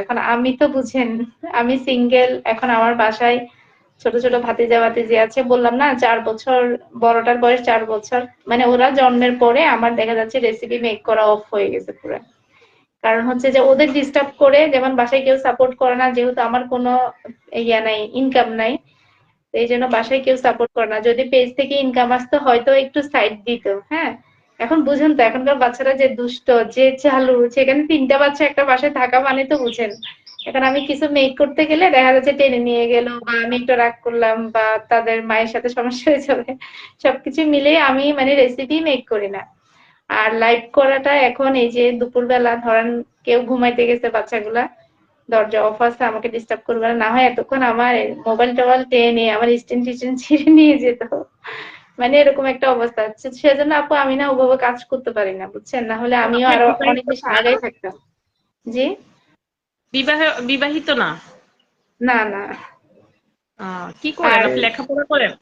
এখন আমি তো বুঝেন আমি সিঙ্গেল, এখন আমার বাসায় ছোট ছোট ভাতিজা ভাতিজি আছে, বললাম না 4 বছর, বড়টার বয়স 4 বছর, মানে ওরা জন্মের পরে আমার দেখা যাচ্ছে রেসিপি মেক করা অফ হয়ে গেছে পুরো। কারণ হচ্ছে যে ওদের ডিস্টার্ব করে, যেমন বাসায় কেউ সাপোর্ট করে না, যেহেতু আমার কোনো ইয়া নাই, ইনকাম নাই, তো এই জন্য বাসায় কেউ সাপোর্ট করে না। যদি পেজ থেকে ইনকাম আসতো হয়তো একটু সাইড দিত, হ্যাঁ। এখন বুঝেন তো এখনকার বাচ্চারা যে দুষ্ট, যে চালু, সেখানে 3টা বাচ্চা একটা বাসায় থাকা মানে তো বুঝেন। এখন আমি কিছু মেক করতে গেলে দেখা যাচ্ছে টেনে নিয়ে গেল, বা আমি একটু রাগ করলাম, বা তাদের মায়ের সাথে সমস্যা হয়ে যাবে, সবকিছু মিলে আমি মানে রেসিপি মেক করি না। আর লাইভ করাটা এখন এই যে দুপুরবেলা ধরেন কেউ ঘুমাইতে গেছে, বাচ্চাগুলা দরজা অফ আছে, আমাকে ডিস্টার্ব করবে না, না হয় এতক্ষণ আমার মোবাইল টোবাইল টেনে আমার স্ট্যান্ড টিস্ট্যান্ড ছিঁড়ে নিয়ে যেত, মানে এরকম একটা অবস্থা হচ্ছে। সেজন্য আপু আমি না ওভাবে কাজ করতে পারি না, বুঝছেন, না হলে তো আমিও আপনি আরো অনেক বিবাহিত বেশি না? আগাই থাকতাম। জি। বিবাহিত না? না না। কি করেন আর আপনি, লেখাপড়া করেন?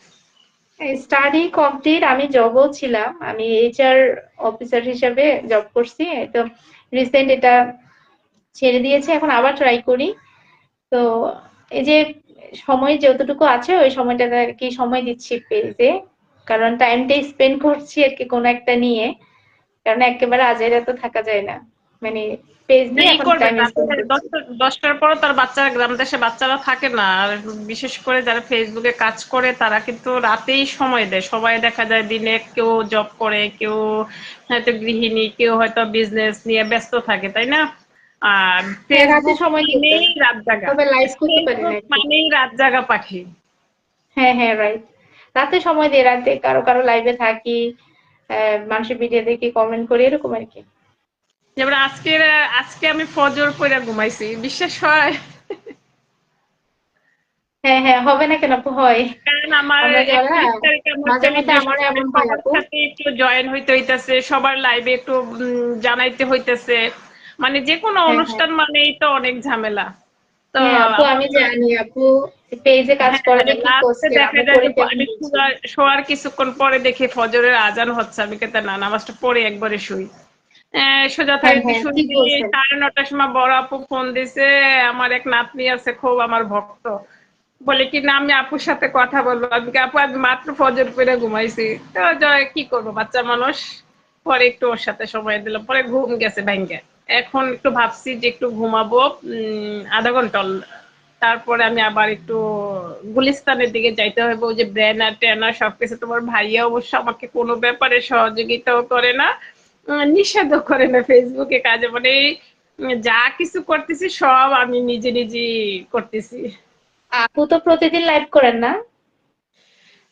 স্টাডি কমপ্লিট, আমি জবও ছিলাম, আমি এইচআর অফিসার হিসেবে জব করছি, এই তো রিসেন্ট এটা ছেড়ে দিয়েছি, এখন আবার ট্রাই করি। তো এই যে সময় যতটুকু আছে ওই সময়টাতে আর কি সময় দিচ্ছি পেজে, কারণ টাইমটা স্পেন্ড করছি আর কি কোনো একটা নিয়ে, কারণ একেবারে আজাইরা তো থাকা যায় না, মানে পেজ না, নিয়ে ই এখন করবেন, টাইম রাতে স্পেন্ড করছি। 10টার পর তার বাচ্চারা, গ্রাম দেশে বাচ্চারা থাকে না, আর বিশেষ করে যারা ফেসবুকে কাজ করে তারা কিন্তু রাতেই সময় দেয়। সবাই দেখা যায় দিনে কেউ জব করে, কেউ হয়তো গৃহিণী, কেউ হয়তো বিজনেস নিয়ে ব্যস্ত থাকে, তাই না? আর হ্যাঁ, রাতে ফেসবুক সময় দিতে, মানেই রাত জাগা। তবে লাইভ করতে পারি না ফেসবুক একটু। মানেই রাত জাগা পাখি। হ্যাঁ হ্যাঁ, রাইট। রাতে সময় দিই, রাতে কারো কারো লাইভে থাকি, মানুষের ভিডিও দেখি, কমেন্ট করি, এরকম আর কি। যেমন আজকে আমি ফজর পইরা ঘুমাইছি, বিশ্বাস হয়? হ্যাঁ হ্যাঁ, হবে না কেন আপু, হয়। কারণ আমার আমরা যে বলে না, 31 তারিখ এমন মাঝে জানি মধ্যে আমারও বৃহস্পতিবার, এমন হয় সবার আপু। সাথে একটু জয়েন হইতে হইতেছে, সবার লাইভে একটু জানাইতে হইতেছে। মানে যে কোনো হ্যাঁ হ্যাঁ অনুষ্ঠান মানেই তো অনেক ঝামেলা। তো হ্যাঁ আপু, আমি জানি আপু পেজে কাজ হ্যাঁ, করে যে হ্যাঁ, কি লাস্টে কষ্টের, দেখা আমি যায় করে যে কেমন আমি বলছি। শোয়ার কিছুক্ষণ পরে দেখি ফজরের আজান হচ্ছে, আমি কেতা না, নামাজটা পড়ে একবারে শুই। সোজা হ্যাঁ থাকতে হ্যাঁ, শুই, ঠিক দিই বলছেন। 9:30টার সময় বড় আপু ফোন দিছে। আমার এক নাতনি আছে, খুব আমার ভক্ত, বলে কি না আমি আপুর সাথে কথা বলবো। আমি কি, আপু আমি মাত্র ফজর করে ঘুমাইছি। তো জয় কি করবো, বাচ্চা মানুষ। পরে একটু ওর সাথে সময় দিলাম, পরে ঘুম গেছে ভাঙ্গে। এখন একটু ভাবছি যে একটু ঘুমাবো, আধা ঘন্টা। তারপরে আমি আবার একটু গুলিস্তানের দিকে যাইতে হবে, ওই যে ব্যানার ট্যানার সবকিছু। তোমার ভাইয়া অবশ্য আমাকে কোনো ব্যাপারে সহযোগিতাও করে না, নিষেধও করে না ফেসবুকে কাজে। মানে যা কিছু করতেছি সব আমি নিজে নিজে করতেছি। আপু তো প্রতিদিন লাইভ করেন না?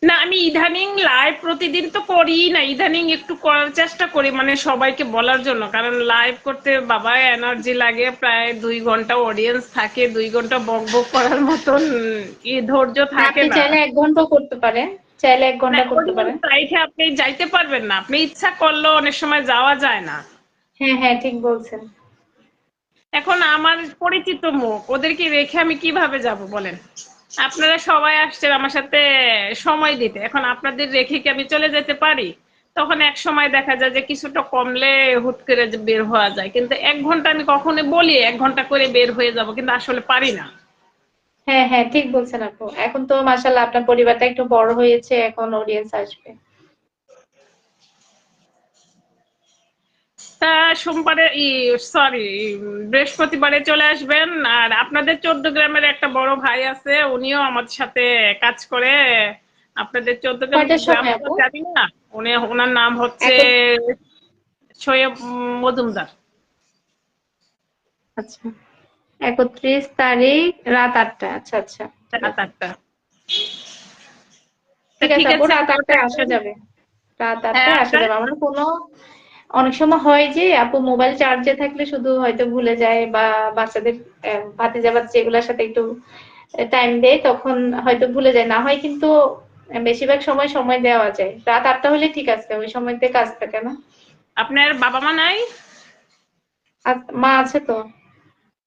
না, আমি ইদানিং লাইভ প্রতিদিন তো করি না, ইদানিং একটু করার চেষ্টা করি, মানে সবাইকে বলার জন্য। কারণ লাইভ করতে বাবা এনার্জি লাগে, প্রায় 2 ঘন্টা অডিয়েন্স থাকে, 2 ঘন্টা বক বক করার মতন ধৈর্য না, থাকে আপনি না। চাইলে 1 ঘন্টাও করতে পারেন, চাইলে এক না, ঘন্টা করতে অডিয়েন্স পারেন। লাইভে আপনি যাইতে পারবেন না, আপনি ইচ্ছা করলেও অনেক সময় যাওয়া যায় না। হ্যাঁ হ্যাঁ, ঠিক বলছেন। এখন আমার পরিচিত মুখ, ওদেরকে রেখে আমি কিভাবে যাব বলেন? আপনারা সবাই আসছেন আমার সাথে সময় দিতে, এখন আপনাদের রেখে কি আমি চলে যেতে পারি? তখন এক সময় দেখা যায় যে কিছুটা কমলে হুট করে যে বের হওয়া যায়, কিন্তু 1 ঘন্টা আমি কখনো বলি 1 ঘন্টা করে বের হয়ে যাব, কিন্তু আসলে পারি না। হ্যাঁ হ্যাঁ, ঠিক বলছেন আপু, এখন তো মাশাআল্লাহ আপনার পরিবারটা একটু বড় হয়েছে, এখন অডিয়েন্স আসবে। তা সোমবারে সরি, বৃহস্পতিবারে চলে আসবেন। আর আপনাদের 14 গ্রামের একটা বড় ভাই আছে, উনিও আমাদের সাথে কাজ করে। আপনাদের 14 গ্রাম কি কয়টার গ্রাম সময় তো আপু? জানি না। ওনার নাম হচ্ছে এক, সৈয়দ মজুমদার। আচ্ছা, 31 তারিখ রাত 8টা, আচ্ছা আচ্ছা, ঠিক রাত আছে। 8টা। তা ঠিক আছে ঠিক আপু, আছে, রাত ভালো 8টায় আসা থাকবেন। যাবে। রাত হ্যাঁ, 8টায় আসা আপনার যাবে। আমার কোনো অনেক সময় হয় যে আপু মোবাইল চার্জে থাকলে শুধু হয়তো ভুলে যায়, বা বাচ্চাদের ভাতিজা বাচ্চা এগুলোর সাথে একটু টাইম দেয়, তখন হয়তো ভুলে যায়, না হয় কিন্তু বেশিরভাগ সময় সময় দেওয়া যায়। রাত 8টা হলে ঠিক আছে, ওই সময়তে কাজ থাকে না। আপনার বাবা মা নাই? আর মা আছে তো,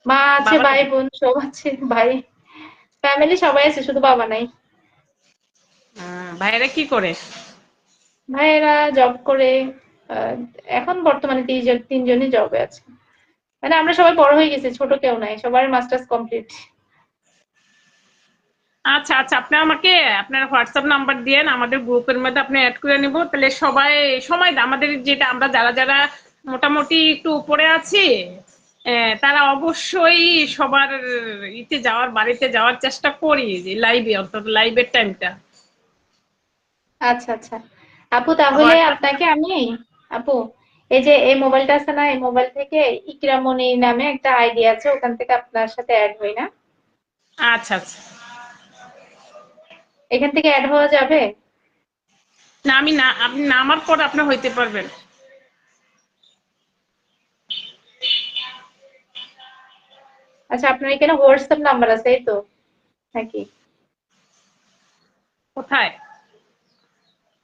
মা আছে, বাবা ভাই নাই? বোন সব আছে, ভাই ফ্যামিলি সবাই আছে, শুধু বাবা নাই। ভাইয়েরা কি করে? ভাইয়েরা জব করে, আহ, এখন বর্তমানে 3জনই জবে আছে। মানে আমরা সবাই বড় হয়ে গেছি, ছোট কেউ নাই, সবার মাস্টার্স কমপ্লিট। আচ্ছা আচ্ছা, আপনি আমাকে আপনার হোয়াটসঅ্যাপ নাম্বার দিয়েন, আমাদের গ্রুপের মধ্যে আপনি অ্যাড করে নিব, তাহলে সবাই সময় আমাদের যেটা আমরা যারা যারা মোটামুটি একটু উপরে আছি, তারা অবশ্যই সবার ইতে যাওয়ার, বাড়িতে যাওয়ার চেষ্টা করি, যে লাইভে, অন্তত লাইভের টাইমটা। আচ্ছা আচ্ছা আপু, তাহলে হোয়াটসঅ্যাপ। আপনাকে আমি, আপু এই যে এই মোবাইলটা আছে না, এই মোবাইল থেকে ইকরামণি নামে একটা আইডি আছে, ওখান থেকে আপনার সাথে অ্যাড হই না? আচ্ছা আচ্ছা। এখান থেকে অ্যাড হওয়া যাবে? না আমি না, আপনি নামার পর আপনি হইতে পারবেন। আচ্ছা, আপনার এখানে হোয়াটসঅ্যাপ নাম্বার আছে এই তো নাকি? কোথায়?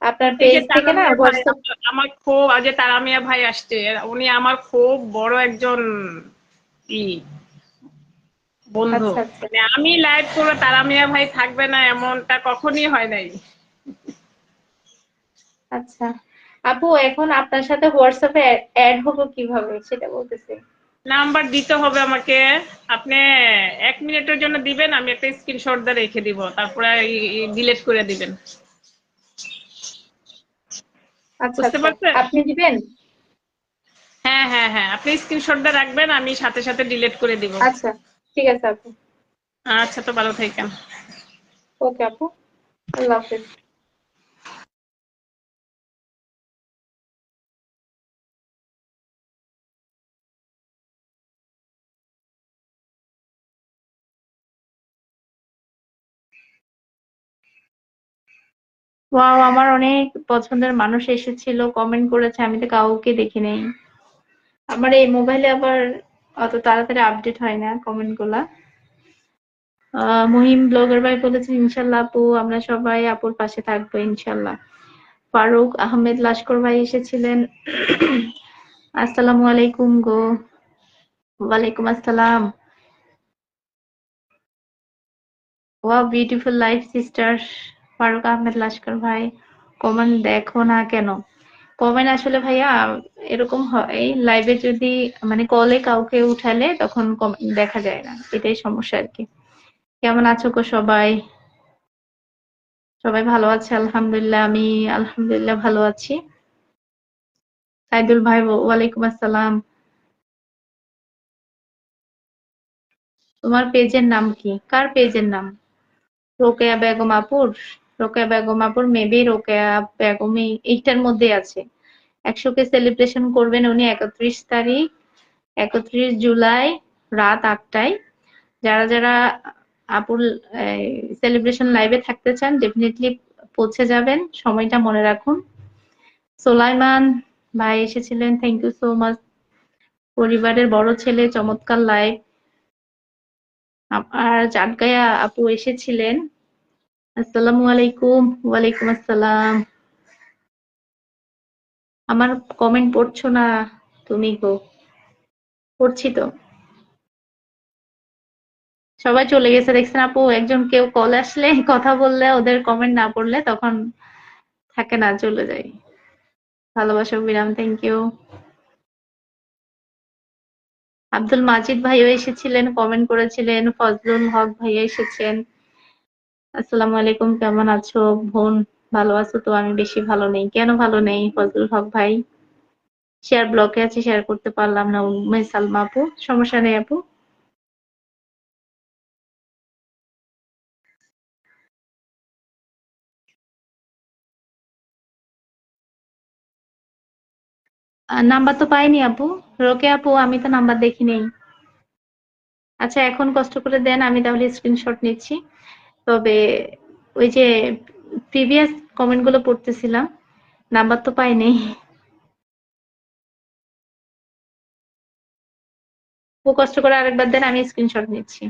আপনার এই যে পেজ থেকে না তারামিয়া ভাই, হোয়াটসঅ্যাপ। আমার খুব, আজ যে তারামিয়া ভাই আসছে, উনি আমার খুব বড় একজন ই বন্ধু। আচ্ছা আচ্ছা মানে আমি লাইভ করে তারামিয়া ভাই থাকবে না এমনটা কখনই হয় নাই। আচ্ছা আপু, এখন আপনার সাথে হোয়াটসঅ্যাপে অ্যাড হবো কিভাবে সেটা বলতেছি। নাম্বার দিতে হবে আমাকে। আপনি 1 মিনিটের জন্য দিবেন, আমি একটা স্ক্রিনশট দিয়ে রেখে দিব, তারপরে ডিলিট করে দিবেন। আচ্ছা বুঝতে আচ্ছা, পারছেন? আপনি দিবেন? হ্যাঁ হ্যাঁ হ্যাঁ, আপনি স্ক্রিনশট দিয়ে রাখবেন, আমি সাথে সাথে ডিলিট করে দিব। আচ্ছা, ঠিক আছে আপু। আচ্ছা, তো ভালো থাকেন। ওকে আপু, আল্লাহ হাফেজ। ওয়াও, আমার অনেক পছন্দের মানুষ এসেছিল, কমেন্ট করেছে, আমি তো কাউকে দেখি নাই। আমার এই মোবাইলে আবার অত তাড়াতাড়ি আপডেট হয় না কমেন্ট গুলা। মহিম ব্লগার ভাই বলেছেন ইনশাল্লাহ আপু, আমরা সবাই আপুর পাশে থাকবো ইনশাল্লাহ। ফারুক আহমেদ লস্কর ভাই এসেছিলেন। আসসালামু আলাইকুম গো। ওয়ালাইকুম আসসালাম। Wow, beautiful life sister. Faruk Ahmed Laskar ভাই, কমেন্ট দেখো না কেন? কমেন্ট আসলে ভাইয়া এরকম হয়, লাইভে যদি মানে কলে কাউকে উঠালে তখন কমেন্ট দেখা যায় না, এটাই সমস্যা আর কি। কেমন আছো গো সবাই? সবাই ভালো আছে আলহামদুলিল্লাহ, আমি আলহামদুলিল্লাহ ভালো আছি। সাইদুল ভাই, ওয়ালাইকুম আসসালাম। তোমার পেজের নাম কি? কার পেজের নাম? রোকেয়া বেগম আপুর? রোকেয়া বেগম আপুর মেবি রোকেয়া বেগমই এইটার মধ্যে আছে। 100কে সেলিব্রেশন করবেন উনি 31 তারিখ, 31 জুলাই রাত 8টায়। যারা যারা আপুর সেলিব্রেশন লাইভে থাকতে চান ডেফিনেটলি পৌঁছে যাবেন, সময়টা মনে রাখুন। সোলাইমান ভাই এসেছিলেন, থ্যাংক ইউ সো মাচ। পরিবারের বড় ছেলে, চমৎকার লাইভ। আর জাটগায়া আপু এসেছিলেন, আসসালামু আলাইকুম। ওয়ালাইকুম আসসালাম। আমার কমেন্ট পড়ছো না তুমি গো? পড়ছি তো। সবাই চলে গেছে দেখছেন আপু, একজন কেউ কল আসলে কথা বললে ওদের কমেন্ট না পড়লে তখন থাকে না, চলে যায়। ভালোবাসা বিরাম, থ্যাংক ইউ। আব্দুল মাজিদ ভাইও এসেছিলেন, কমেন্ট করেছিলেন। ফজলুল হক ভাইয়া এসেছেন। আসসালামু আলাইকুম, কেমন আছো বোন? ভালো আছো তো? আমি বেশি ভালো নেই। কেন ভালো নেই ফজলুল হক ভাই? শেয়ার ব্লকে আছে, শেয়ার করতে পারলাম না। উম্মে সালমা আপু, সমস্যা নেই আপু। নাম্বার তো পাইনি আপু। রোকে আপু, আমি তো নাম্বার দেখি নেই। আচ্ছা, এখন কষ্ট করে দেন, আমি তাহলে স্ক্রিনশট নিচ্ছি। তবে ওই যে প্রিভিয়াস কমেন্ট গুলো পড়তেছিলাম, নাম্বার তো পাইনি। ও কষ্ট করে আরেকবার দেন, আমি স্ক্রিনশট নিচ্ছি।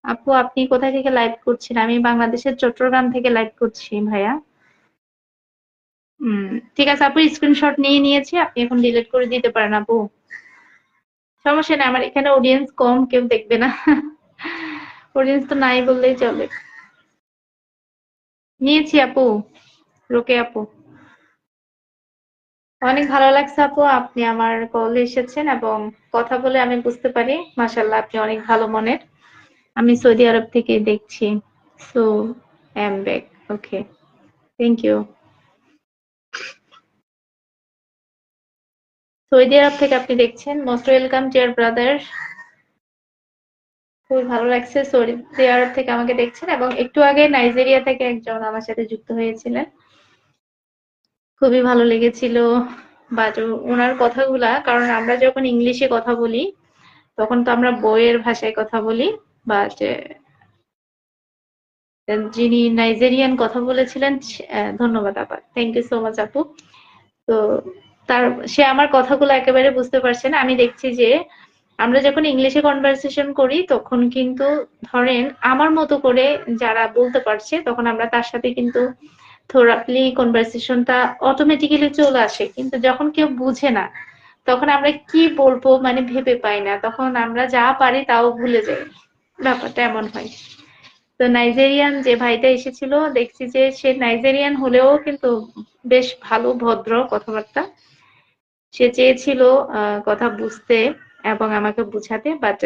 আপু আপনি কোথায় থেকে লাইভ করছেন? আমি বাংলাদেশের চট্টগ্রাম থেকে লাইভ করছি ভাইয়া। ঠিক আছে আপু, স্ক্রিনশট নিয়ে নিয়েছি, আপনি এখন ডিলিট করে দিতে পারেন আপু। সমস্যা নেই, আমার এখানে অডিয়েন্স কম, কেউ দেখবে না। অডিয়েন্স তো নাই বললেই চলে। নিয়েছি আপু, রোকে আপু। অনেক ভালো লাগছে আপু, আপনি আমার কলে এসেছেন এবং কথা বলে আমি বুঝতে পারি মাশাআল্লাহ আপনি অনেক ভালো মনের। আমি সৌদি আরব থেকে দেখছি। So am back. Okay, thank you. Saudi Arabia থেকে আপনি দেখছেন, মোস্ট ওয়েলকাম ডিয়ার ব্রাদার। খুবই ভালো লাগছে সৌদি আরব থেকে আমাকে দেখছেন, এবং একটু আগে নাইজেরিয়া থেকে একজন আমার সাথে যুক্ত হয়েছিলেন। খুবই ভালো লেগেছিল বাট ওনার কথাগুলা, কারণ আমরা যখন ইংলিশে কথা বলি তখন তো আমরা বইয়ের ভাষায় কথা বলি, বাট যিনি নাইজেরিয়ান কথা বলেছিলেন, ধন্যবাদ আপা, থ্যাংক ইউ সো মাচ আপু। তো তার সে আমার কথাগুলো একেবারে বুঝতে পারছে না। আমি দেখছি যে আমরা যখন ইংলিশে কনভারসেশন করি তখন কিন্তু ধরেন আমার মতো করে যারা বলতে পারছে তখন আমরা তার সাথে কিন্তু থোরাপলি কনভারসেশনটা অটোমেটিক্যালি চলে আসে, কিন্তু যখন কেউ বুঝে না তখন আমরা কি বলবো মানে ভেবে পাই না, তখন আমরা যা পারি তাও ভুলে যাই। ব্যাপারটা এমন হয়। তো নাইজেরিয়ান যে ভাইটা এসেছিল দেখছি যে সে নাইজেরিয়ান হলেও কিন্তু বেশ ভালো ভদ্র কথাবার্তা। সে চেয়েছিল কথা বুঝতে এবং আমাকে বুঝাতে, but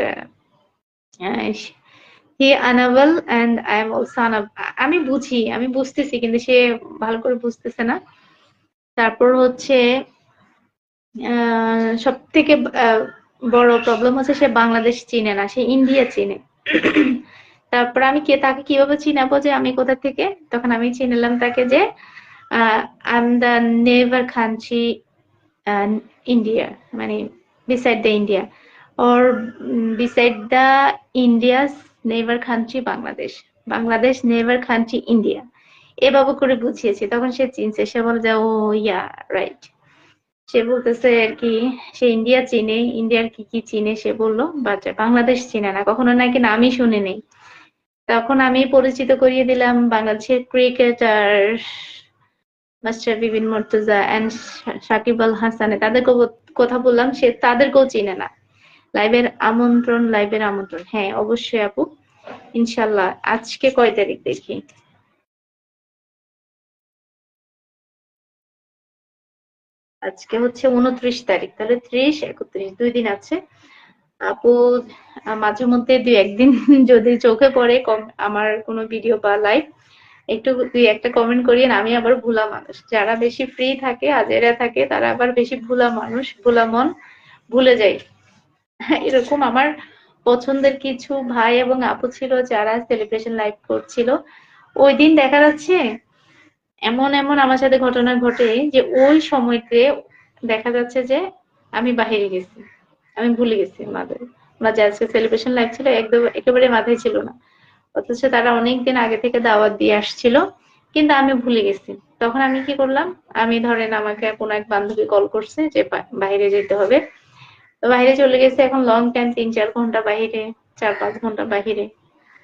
he unable and I am also unable. আমি বুঝি, আমি বুঝতেছি, কিন্তু সে ভালো করে বুঝতেছে না। তারপর হচ্ছে সব থেকে বড় প্রবলেম হচ্ছে সে বাংলাদেশ চিনে না, সে ইন্ডিয়া চিনে। তারপর আমি তাকে কিভাবে চিনাবো যে আমি কোথা থেকে, তখন আমি চিনলাম তাকে যে I am the never country India, মানে beside the India or beside the India's neighbor country Bangladesh, Bangladesh neighbor country India, এভাবে করে বুঝিয়েছি। তখন সে চিনছে, সে বলে যে ও ইয়া রাইট। সে বলতেছে আর কি সে ইন্ডিয়া চিনে, ইন্ডিয়ার কি কি চিনে সে বললো, বাট বাংলাদেশ চিনে না, কখনো নাকি নামই শুনে নেই। তখন আমি পরিচিত করিয়ে দিলাম বাংলাদেশের ক্রিকেটার মাস্টার বিপিন মুর্তজা এন্ড সাকিব আল হাসান, তাদেরকে কথা বললাম, সে তাদেরকেও চিনে না। লাইভের আমন্ত্রণ, লাইভের আমন্ত্রণ, হ্যাঁ অবশ্যই আপু, ইনশাল্লাহ। আজকে কয় তারিখ দেখি, আজকে হচ্ছে 29 তারিখ, তাহলে 30, 31, 2 দিন আছে আপু। মাঝে মধ্যে 2-1 দিন যদি চোখে পড়ে কম আমার কোনো ভিডিও বা লাইভ, একটু 2-1টা কমেন্ট করিয়েন। আমি আবার ভোলা মানুষ, যারা বেশি ফ্রি থাকে আজেরা থাকে তারা আবার বেশি ভোলা মানুষ, ভোলা মন, ভুলে যাই। এরকম আমার পছন্দের কিছু ভাই এবং আপু ছিল যারা সেলিব্রেশন লাইভ করছিল। ওই দিন দেখা যাচ্ছে এমন এমন আমার সাথে ঘটনা ঘটে যে ওই সময়তে দেখা যাচ্ছে যে আমি বাহিরে গেছি, আমি ভুলে গেছি মাদের, ওনার যে আজকে সেলিব্রেশন লাইভ ছিল একদম একেবারে মাথায় ছিল না, অথচ তারা অনেকদিন আগে থেকে দাওয়াত দিয়ে আসছিল, কিন্তু আমি ভুলে গেছি। তখন আমি কি করলাম, আমি ধরেন আমাকে কোনো এক বান্ধবী কল করছে যে বাইরে যেতে হবে, তো বাইরে চলে গেছে, এখন লং টাইম 3-4 ঘন্টা বাহিরে, 4-5 ঘন্টা বাহিরে,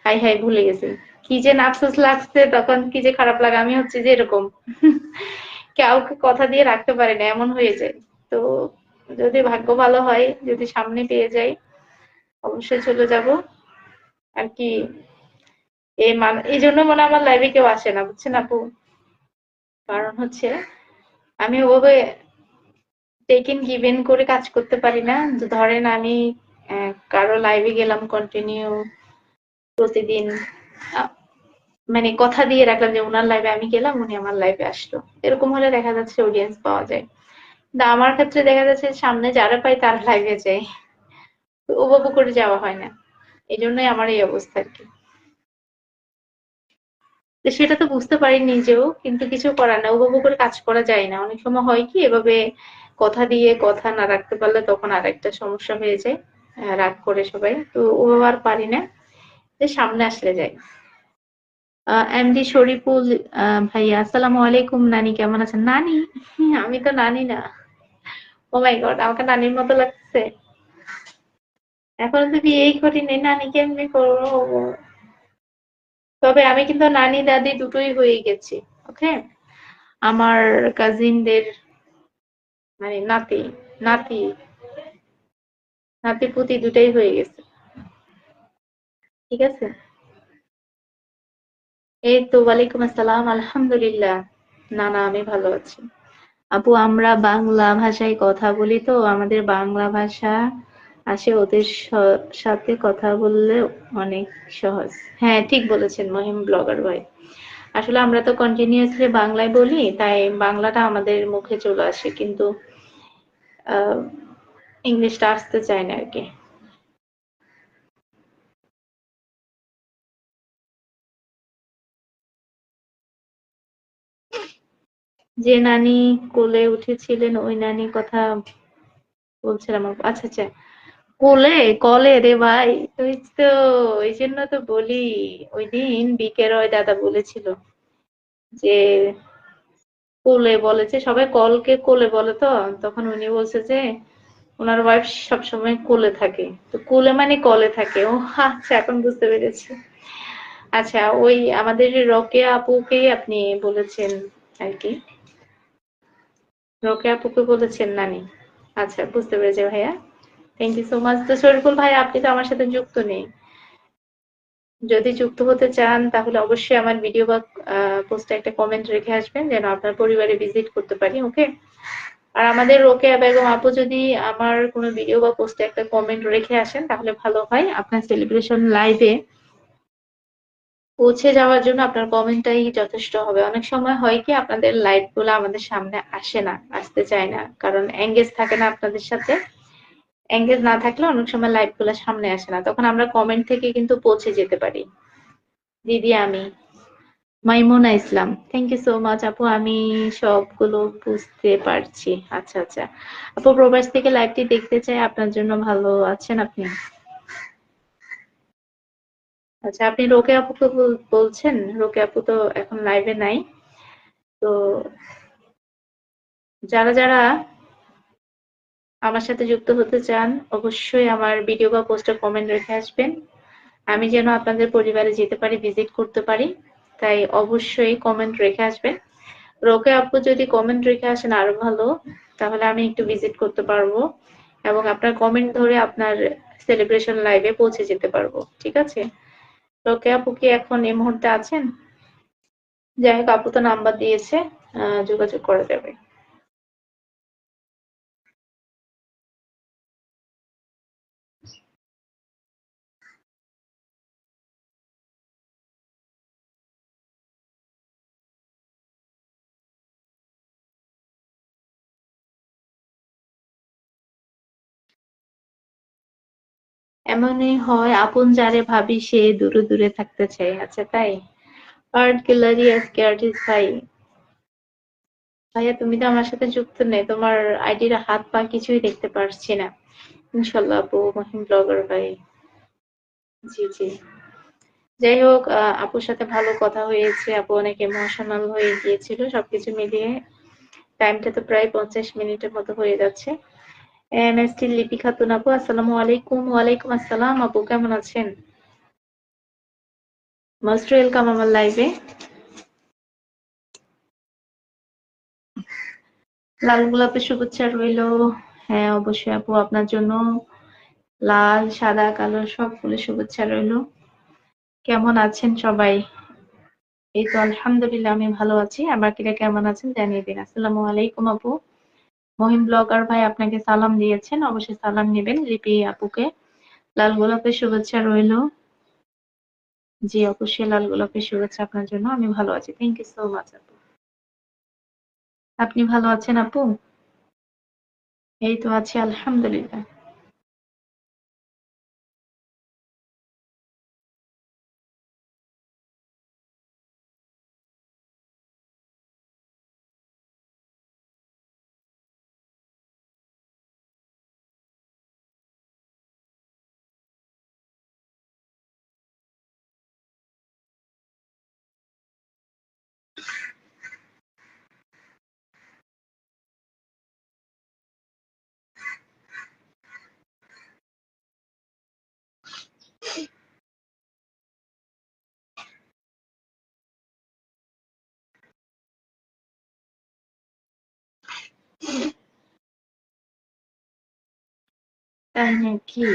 হাই হাই ভুলে গেছি। কি যে আফসোস লাগছে তখন, কি যে খারাপ লাগে, আমি হচ্ছে যে এরকম কাউকে কথা দিয়ে রাখতে পারি না, এমন হয়ে যায়। তো যদি ভাগ্য ভালো হয়, যদি সামনে পেয়ে যাই, অবশ্যই চলে যাব আর কি। এই জন্য মনে হয় আমার লাইভে কেউ আসে না, বুঝছেন আপু, কারণ হচ্ছে আমি ওভাবে টেকেন গিভেন করে কাজ করতে পারি না। ধরেন আমি কারো লাইভে গেলাম কন্টিনিউ প্রতিদিন, আহ, মানে কথা দিয়ে রাখলাম যে ওনার লাইভে আমি গেলাম, উনি আমার লাইভে আসলো, এরকম হলে দেখা যাচ্ছে অডিয়েন্স পাওয়া যায়। কিন্তু আমার ক্ষেত্রে দেখা যাচ্ছে সামনে যারা পাই তার লাইভে যাই, ওভাবে করে যাওয়া হয় না। এই জন্যই আমার এই অবস্থা আর কি। তো সেটা তো বুঝতে পারি নিজেও, কিন্তু কিছু করার না, ওভাবে করে কাজ করা যায় না। অনেক সময় হয় কি, এভাবে কথা দিয়ে কথা না রাখতে পারলে তখন আর একটা সমস্যা হয়ে যায়, রাগ করে সবাই, তো ওভাবে আর পারি না, যে সামনে আসলে যাই। এমডি শরীফুল ভাইয়া আসসালামু আলাইকুম, নানি কেমন আছেন? নানি? আমি তো নানি না। ও মাই গড, আমাকে নানির মতো লাগছে। এখন তো বিয়েই করিনি, নানি কেমনি করবো? তবে আমি কিন্তু নানি দাদি দুটোই হয়ে গেছি। ওকে, আমার কাজিনদের মানে নাতি নাতি নাতি পুতি দুটাই হয়ে গেছে। ঠিক আছে। এই তো, ওয়ালাইকুম আসসালাম, আলহামদুলিল্লাহ। না না, আমি ভালো আছি। আপু, আমরা বাংলা ভাষায় কথা বলি, তো আমাদের বাংলা ভাষা আসে, ওদের সাথে কথা বললে অনেক সহজ। হ্যাঁ, ঠিক বলেছেন মহিম ব্লগার ভাই। আসলে আমরা তো কন্টিনিউয়াসলি বাংলায় বলি, তাই বাংলাটা আমাদের মুখে চলে আসে, কিন্তু আহ, ইংলিশটা আসতে চায় না আর কি। যে নানি কোলে উঠেছিলেন ওই নানি কথা বলছিলাম। আচ্ছা আচ্ছা, কোলে কলে রে ভাই, তুই তো, ওই জন্য তো বলি। ওই দিন বিকের ওই দাদা বলেছিল যে কোলে বলেছে, সবাই কলকে কোলে বলে তো, তখন উনি বলছে যে ওনার ওয়াইফ সবসময় কোলে থাকে, তো কোলে মানে কলে থাকে। ও আচ্ছা, এখন বুঝতে পেরেছি। আচ্ছা, ওই আমাদের রকেয়া আপুকেই আপনি বলেছেন আর কি, রকেয়া আপুকে বলেছেন নানি। আচ্ছা, বুঝতে পেরেছি ভাইয়া। Thank you so much. তো শরীফুল ভাই, আপনি তো আমার সাথে যুক্ত নেই। যদি যুক্ত হতে চান তাহলে অবশ্যই আমার ভিডিও বা পোস্টে একটা কমেন্ট রেখে আসবেন, যেন আপনার পরিবারে ভিজিট করতে পারি। ওকে। আর আমাদের রোকেয়া বেগম আপু যদি আমার কোনো ভিডিও বা পোস্টে একটা কমেন্ট রেখে আসেন তাহলে ভালো হয়, আপনার সেলিব্রেশন লাইভে পৌঁছে যাওয়ার জন্য আপনার কমেন্টটাই যথেষ্ট হবে। অনেক সময় হয় কি, আপনাদের লাইভ গুলো আমাদের সামনে আসে না, আসতে চায় না, কারণ এঙ্গেজ থাকে না আপনাদের সাথে। এঙ্গেজ না থাকলে অনেক সময় লাইভ গুলো সামনে আসে না, তখন আমরা কমেন্ট থেকে কিন্তু পৌঁছে যেতে পারি। দিদি আমি মাইমুনা ইসলাম, থ্যাংক ইউ সো মাচ আপু, আমি সবগুলো বুঝতে পারছি। আচ্ছা আচ্ছা আপু, প্রবাস থেকে লাইভটি দেখতে চাই, আপনার জন্য ভালো আছেন আপনি? আচ্ছা, আপনি রোকে আপুকে বলছেন? রোকে আপু তো এখন লাইভে নাই। তো যারা যারা আমার সাথে যুক্ত হতে চান অবশ্যই আমার ভিডিও বা পোস্টে কমেন্ট রেখে আসবেন, আমি যেন আপনাদের পরিবারে যেতে পারি, ভিজিট করতে পারি। তাই অবশ্যই কমেন্ট রেখে আসবেন। রোকে আপু যদি কমেন্ট রেখে আসেন আরো ভালো, তাহলে আমি একটু ভিজিট করতে পারবো এবং আপনার কমেন্ট ধরে আপনার সেলিব্রেশন লাইভে পৌঁছে যেতে পারবো। ঠিক আছে। রোকে আপু কি এখন এই মুহূর্তে আছেন? যাই হোক, আপু তো নাম্বার দিয়েছে, যোগাযোগ করা যাবে। এমনই হয়, আপন যারে ভাবি সে দূরে দূরে থাকতে চায়। আচ্ছা তাই। আর্ট গ্যালারি আজকে আর্টিস্ট ভাই, ভাইয়া তুমি তো আমার সাথে যুক্ত নেই, তোমার আইডির হাত পা কিছুই দেখতে পারছি না। ইনশাল্লাহ আপু, মহিম ব্লগার ভাই। জি জি। যাই হোক, আপুর সাথে ভালো কথা হয়েছে, আপু অনেক ইমোশনাল হয়ে গিয়েছিল, সবকিছু মিলিয়ে টাইমটা তো প্রায় 50 মিনিটের মতো হয়ে যাচ্ছে। এমএসটি লিপি খাতুন আপু, আসসালামু আলাইকুম। ওয়ালাইকুম আসসালাম আপু, কেমন আছেন? মোস্ট ওয়েলকাম আমার লাইভে। লাল গোলাপের শুভেচ্ছা রইলো। হ্যাঁ অবশ্যই আপু, আপনার জন্য লাল সাদা কালো সব ফুলের শুভেচ্ছা রইলো। কেমন আছেন সবাই? এই তো আলহামদুলিল্লাহ, আমি ভালো আছি। আর বাকিরা কেমন আছেন জানিয়ে দিন। আসসালামু আলাইকুম আপু। মহিম ব্লগার ভাই আপনাকে সালাম দিয়েছেন, অবশ্যই সালাম নেবেন লিপি আপুকে। লাল গোলাপের শুভেচ্ছা রইলো। জি অবশ্যই, লাল গোলাপের শুভেচ্ছা আপনার জন্য। আমি ভালো আছি, থ্যাংক ইউ সো মাচ আপু। আপনি ভালো আছেন আপু? এই তো আছি আলহামদুলিল্লাহ। তাই নাকি?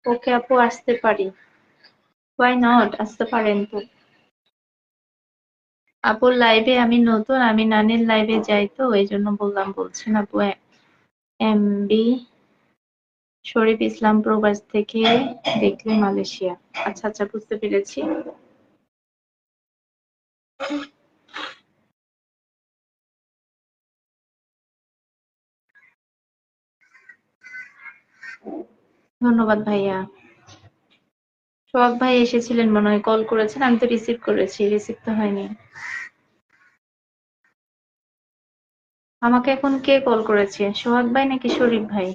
ওকে আপু, আসতে পারি। ওয়াই নট, আসতে পারেন তো। আপুর লাইভে আমি নতুন, আমি নানির লাইভে যাই তো এই জন্য বলছেন আপু। এমবি শরীফ ইসলাম প্রবাস থেকে দেখলে মালয়েশিয়া। আচ্ছা আচ্ছা, বুঝতে পেরেছি। ধন্যবাদ ভাইয়া। সোহাগ ভাই এসেছিলেন মনে হয়, কল করেছেন, আমি তো রিসিভ করেছি, রিসিভ তো হয়নি। আমাকে এখন কে কল করেছে, সোহাগ ভাই নাকি শরীফ ভাই?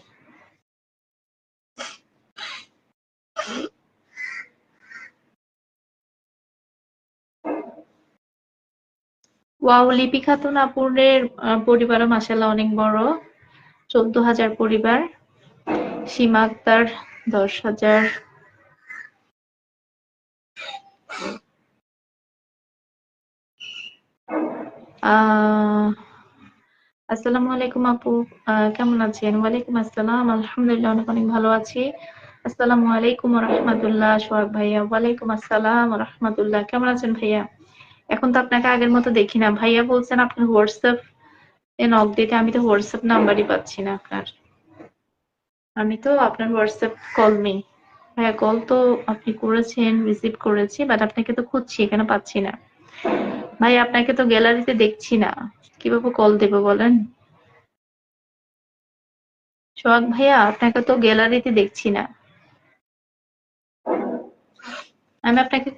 ওয়াও, লিপি খাতুন আপুরের পরিবারও মাশাআল্লাহ অনেক বড়, 14,000 পরিবার। সীমা আক্তার 10,000। আহ আসসালামু আলাইকুম আপু, কেমন আছেন? ওয়ালাইকুম আসসালাম, আলহামদুলিল্লাহ অনেক অনেক ভালো আছি। আসসালামু আলাইকুম রহমতুল্লাহ। সোহাগ ভাইয়া, ওয়ালাইকুম আসসালাম রহমতুল্লাহ। কেমন আছেন ভাইয়া? এখন তো আপনাকে আগের মতো দেখি না। ভাইয়া বলছেন আপনার হোয়াটসঅ্যাপ এ নক দিতে, আমি তো হোয়াটসঅ্যাপ নাম্বারই পাচ্ছি না আপনার। আমি তো আপনার হোয়াটসঅ্যাপ কল নেই ভাইয়া। কল তো আপনি করেছেন, রিসিভ করেছি, বাট আপনাকে তো খুঁজছি, এখানে পাচ্ছি না। ভাই আপনাকে তো গ্যালারিতে দেখছি না, কিভাবে কল দেবো বলেন? সোহাগ ভাইয়া, আপনাকে তো গ্যালারিতে দেখছি না। আমি আপনাকে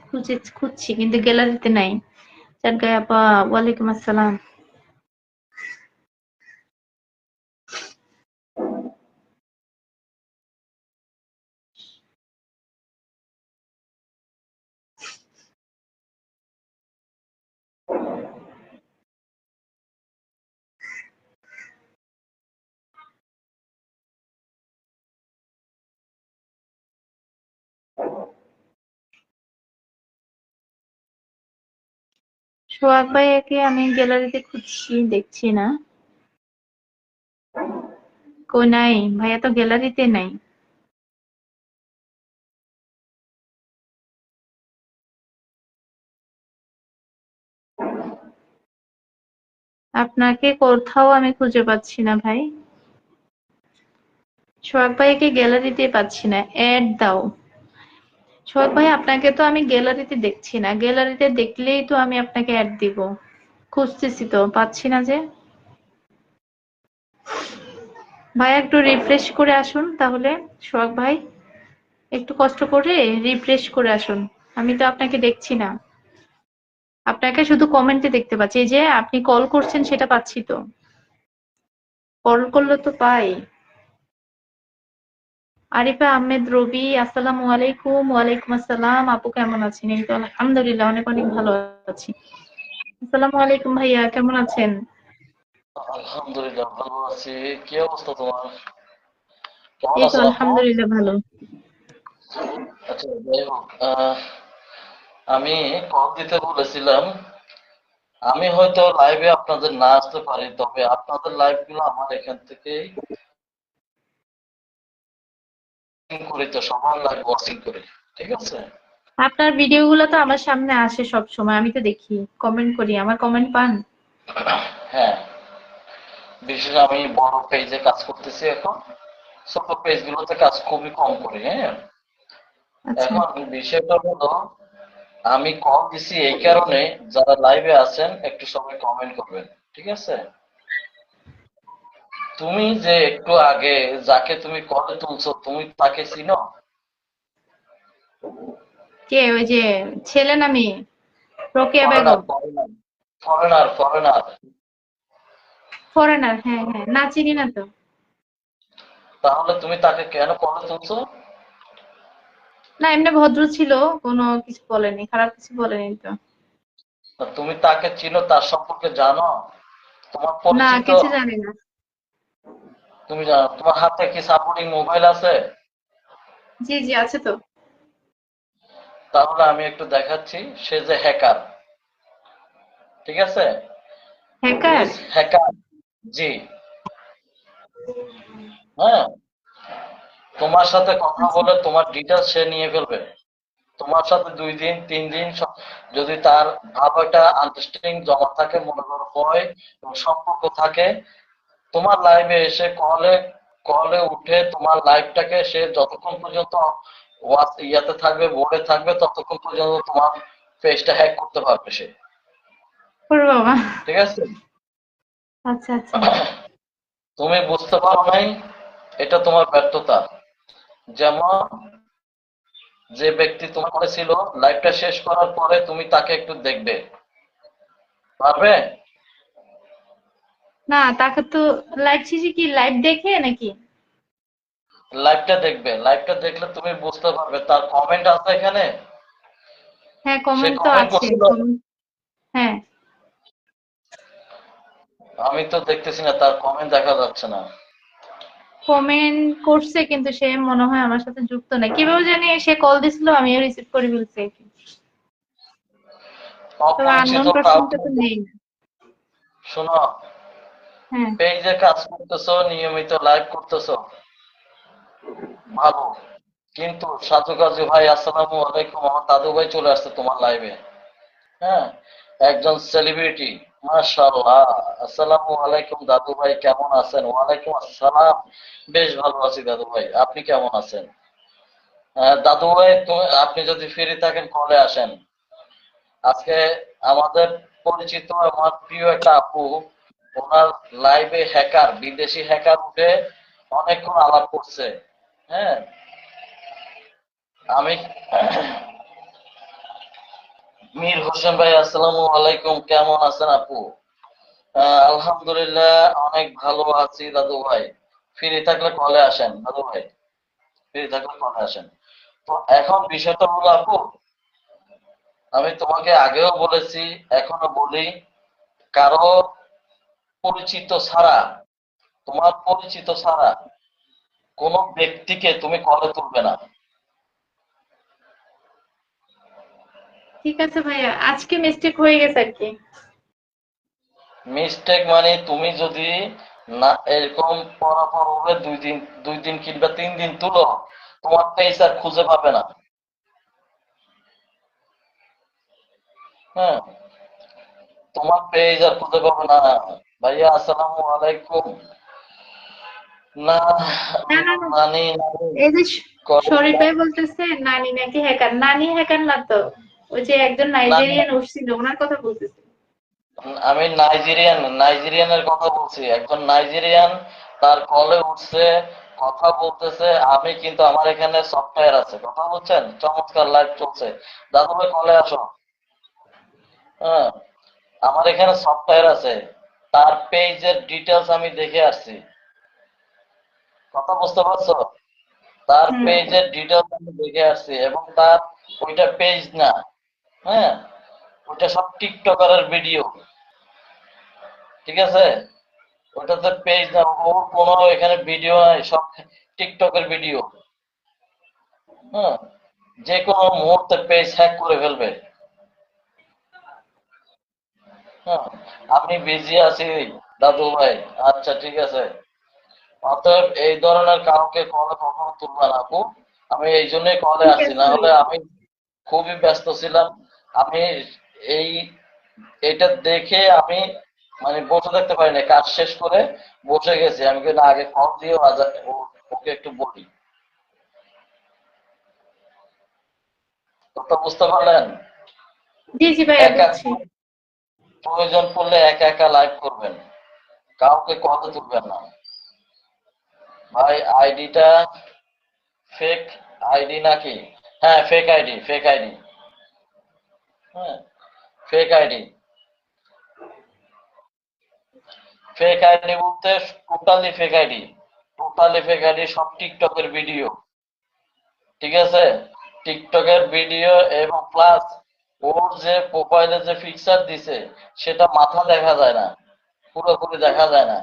খুঁজছি কিন্তু গ্যালারিতে নাই। চাঁদ গায়ে আপা, ওয়ালাইকুম আসসালাম। সোহাগ ভাইয়াকে আমি গ্যালারিতে খুঁজছি, দেখছি না। কই নাই, ভাইয়া তো গ্যালারিতে নাই। আপনাকে কোথাও আমি খুঁজে পাচ্ছি না ভাই। সোহাগ ভাইয়াকে গ্যালারিতে পাচ্ছি না, অ্যাড দাও। সোহাগ ভাই, আপনাকে তো আমি গ্যালারিতে দেখছি না, গ্যালারিতে দেখলেই তো আমি আপনাকে অ্যাড দিব। খুঁজতেছি তো, পাচ্ছি না যে। ভাই একটু রিফ্রেশ করে আসুন তাহলে। সোহাগ ভাই, একটু কষ্ট করে রিফ্রেশ করে আসুন। আমি তো আপনাকে দেখছি না, আপনাকে শুধু কমেন্টে দেখতে পাচ্ছি। এই যে আপনি কল করছেন সেটা পাচ্ছি তো, কল করলে তো পাই। আরিফা আহমেদ রবি, আসসালামু আলাইকুম। ওয়ালাইকুম আসসালাম আপু, কেমন আছেন? এই তো আলহামদুলিল্লাহ অনেক অনেক ভালো আছি। আসসালামু আলাইকুম ভাইয়া, কেমন আছেন? আলহামদুলিল্লাহ ভালো আছি। কি অবস্থা তোমার? কেমন এই তো আছো আপু? আলহামদুলিল্লাহ ভালো। আচ্ছা, যাই হোক, আমি কল দিতে বলেছিলাম। আমি হয়তো লাইভে আপনাদের না আসতে পারি, তবে আপনাদের লাইভ গুলো আমার এখান থেকেই করি, তো সবার লাইভ ওয়াচিং করি। ঠিক আছে? আপনার ভিডিওগুলো তো আমার সামনে আসে সব সময়, আমি তো দেখি, কমেন্ট করি, আমার কমেন্ট পান। হ্যাঁ, বিশেষ আমি বড় পেজে কাজ করতেছি এখন। ছোট পেজ গুলোতে কাজ খুবই কম করি। হ্যাঁ, আচ্ছা। এখন বিষয়টা হলো, আমি কল দিছি এই কারণে, যারা লাইভে আছেন একটু সবাই কমেন্ট করবেন। ঠিক আছে? তুমি যে একটু আগে যাকে তুমি কলে তুলছো, তুমি তাকে চিনো? কে ওই যে ছেলে না মেয়ে? Rokeya foreigner, Begum? Foreigner, foreigner, foreigner. Foreigner? হ্যাঁ হ্যাঁ, না চিনি না তো। তাহলে তুমি তাকে কেন কলে তুলছো? না, এমনি ভদ্র ছিল, কোনো কিছু বলেনি, খারাপ কিছু বলেনি তো। তুমি তাকে চিনো, তার সম্পর্কে জানো, তোমার না, পরিচিত? কিছু জানি না। তুমি জানো, তোমার হাতে কি সাপোর্টিং মোবাইল আছে? জি জি, আছে তো। তাহলে আমি একটু দেখাচ্ছি। সে যে হ্যাকার, ঠিক আছে, হ্যাকার? হ্যাকার, জি, হ্যাঁ, তোমার সাথে কথা আচ্ছা। বলে তোমার ডিটেলস সে নিয়ে ফেলবে। তোমার সাথে 2 দিন 3 দিন যদি তার ভাব একটা আন্ডারস্ট্যান্ডিং জমা থাকে, মনে করো হয় এবং সম্পর্ক থাকে, তোমার লাইভে এসে কলে কলে উঠে তোমার লাইভটাকে সে যতক্ষণ পর্যন্ত ইয়াতে থাকবে, বোর্ডে থাকবে, ততক্ষণ পর্যন্ত তোমার পেজটা হ্যাক করতে পারবে সে। ওরে বাবা! ঠিক আছে, আচ্ছা, আচ্ছা। তুমি বুঝতে পারো নাই, এটা তোমার ব্যর্থতা। যেমন যে ব্যক্তি তোমার করেছিল, লাইভটা শেষ করার পরে তুমি তাকে একটু দেখবে, পারবে? না, তাকে তো লাইভ শেষে কি লাইভ দেখে নাকি? লাইভটা দেখবে, লাইভটা দেখলে তুমি বুঝতে পারবে। তার কমেন্ট আছে এখানে, হ্যাঁ, সে কমেন্ট তো কমেন্ট আছে। করছিল। হ্যাঁ, আমি তো দেখতেছি না, তার কমেন্ট দেখা যাচ্ছে না। কমেন্ট করছে কিন্তু সে মনে হয় আমার সাথে যুক্ত নাই। কিভাবে জানি সে কল দিছিল আমিও রিসিভ করে ফেলছি। তবে অপরিচিত আননোন পারসনকে কাউকে, তো নেই না। শোনো, হ্যাঁ। পেজে কাজ করতেছো, নিয়মিত লাইভ করতেছো, ভালো, কিন্তু সাজু কাজু ভাই, আসসালামু আলাইকুম, আমার দাদু ভাই চলে আসছে তোমার লাইভে। হ্যাঁ, একজন সেলিব্রিটি, মাশাআল্লাহ, আসসালামু আলাইকুম দাদু ভাই, কেমন আছেন? ওয়ালাইকুম আসসালাম, বেশ ভালো আছি দাদু ভাই, আপনি কেমন আছেন? দাদু ভাই, আপনি যদি ফ্রি থাকেন কলে আসেন। আজকে আমাদের পরিচিত আমার প্রিয় একটা আপু, ওনার লাইভে হ্যাকার, বিদেশি হ্যাকার উঠে অনেকক্ষণ আলাপ করছে। হ্যাঁ, আমি মীর হোসেন ভাই, আসসালামু আলাইকুম, কেমন আছেন আপু? আলহামদুলিল্লাহ, অনেক ভালো আছি দাদু ভাই। ফ্রি থাকলে কলে আসেন দাদু ভাই, ফ্রি থাকলে কলে আসেন। তো এখন বিষয়টা হলো আপু, আমি তোমাকে আগেও বলেছি, এখনো বলি, কারো পরিচিত ছাড়া, তোমার পরিচিত ছাড়া কোন ব্যক্তিকে তুমি কলে তুলবে না। ঠিক আছে ভাইয়া, আজকে মিস্টেক হয়ে গেছে আর কি। মিস্টেক মানে তুমি যদি না এরকম পরাপর হবে 2 দিন, 2 দিন কিংবা 3 দিন তুলো, তোমার পেজ আর খুঁজে পাবে না। হ্যাঁ, তোমার পেজ আর খুঁজে পাবে না। ভাইয়া আসসালামু আলাইকুম, না না, না, না। নানি নানি এই যে করে শরীফ না। ভাই বলতেছে নানি নাকি হ্যাকার। নানি হ্যাকার না তো। ওই যে একজন না, না, নাইজেরিয়ান উঠছিল ওনার কথা বলতেছে। আমি নাইজেরিয়ানের কথা বলছি। একজন নাইজেরিয়ান তার কলে উঠছে, কথা বলতেছে। আমি কিন্তু, আমার এখানে সফটওয়্যার আছে, কথা বলছেন, চমৎকার লাইভ চলছে। দাদু ভাই কলে আসো। হ্যাঁ, আমার এখানে সফটওয়্যার আছে, তার পেজের ডিটেলস আমি দেখে আসছি, কথা বুঝতে পারছো? তার হুম। পেজের ডিটেলস আমি দেখে আসছি, এবং তার ওইটা পেজ না, হ্যাঁ, ওইটা সব টিকটকারের ভিডিও, ঠিক আছে, ওটাতে পেজ না, ওর কোনো এখানে ভিডিও নাই, সব টিকটকের ভিডিও। হ্যাঁ, যে কোনো মুহূর্তে পেজ হ্যাক করে ফেলবে। হ্যাঁ, আমি বিজি আছি দাদু ভাই, আচ্ছা ঠিক আছে। অতএব এই ধরনের কাউকে কলে কখনো তুলবে না আপু। আমি এই জন্যই কলে ঠিক আসছি, আছে না হলে ভাইয়া। আমি খুবই ব্যস্ত ছিলাম। আমি এই এটা দেখে আমি মানে বসে থাকতে পারি না, কাজ শেষ করে বসে গেছি। আমি কিন্তু আগে কল দিয়ে ওকে একটু বলি, কথা বুঝতে পারলেন? জি, জি ভাইয়া একা বুঝছি। প্রয়োজন পড়লে একা একা লাইভ করবেন, কাউকে কলে তুলবেন না। ভাই আইডিটা ফেক আইডি নাকি? হ্যাঁ, ফেক আইডি, ফেক আইডি। হ্যাঁ, ফেক আইডি। ফেক আইডি বলতে totally fake ID, totally fake ID, সব টিকটকের ভিডিও, ঠিক আছে, টিকটকের ভিডিও, এবং প্লাস ওর যে প্রোফাইলে যে পিকচার দিছে, সেটা মাথা দেখা যায় না, পুরোপুরি দেখা যায় না।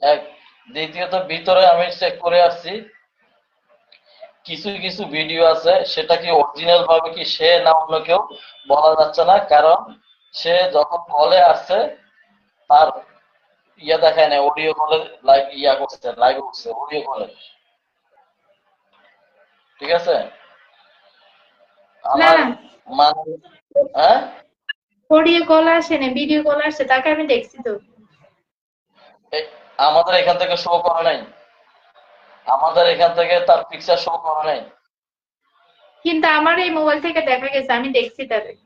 এক, দ্বিতীয়ত ভিতরে আমি চেক করে আসছি, কিছু কিছু ভিডিও আছে সেটা কি অরিজিনাল ভাবে কি সে না অন্য কেউ বলা যাচ্ছে না, কারণ সে যখন কলে আসছে তার ইয়া দেখায় না, অডিও কলে লাইভ ইয়া করছে, লাইভ করছে অডিও কলে, ঠিক আছে? না আমার না, মানে, হ্যাঁ, অডিও কল আসে না, ভিডিও কল আসছে, তাকে আমি দেখছি তো। এ- আমাদের এখান থেকে শো করে নাই, আমাদের এখান থেকে তার পিকচার শো করে নাই। কিন্তু আমার এই মোবাইল থেকে দেখা গেছে, আমি দেখছি তাদের।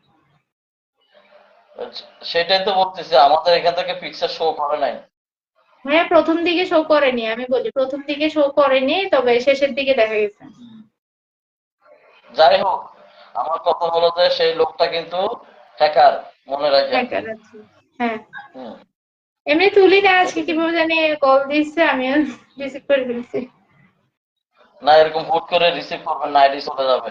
সেটাই তো বলতেছি, আমাদের এখান থেকে পিকচার শো করে নাই। হ্যাঁ, প্রথম দিকে শো করেনি, আমি বলি প্রথম দিকে শো করেনি, তবে শেষের দিকে দেখা গেছে। যাই হোক, আমার কথা হলো যে সেই লোকটা কিন্তু হ্যাকার, মনে রাখেন। হ্যাকার আছে। হ্যাঁ, হুম। এমনি তুলি না, আজকে কিভাবে জানি কল দিচ্ছে, আমিও রিসিভ করে ফেলছি। না, এরকম হুট করে রিসিভ করবেন না, আইডি চলে যাবে।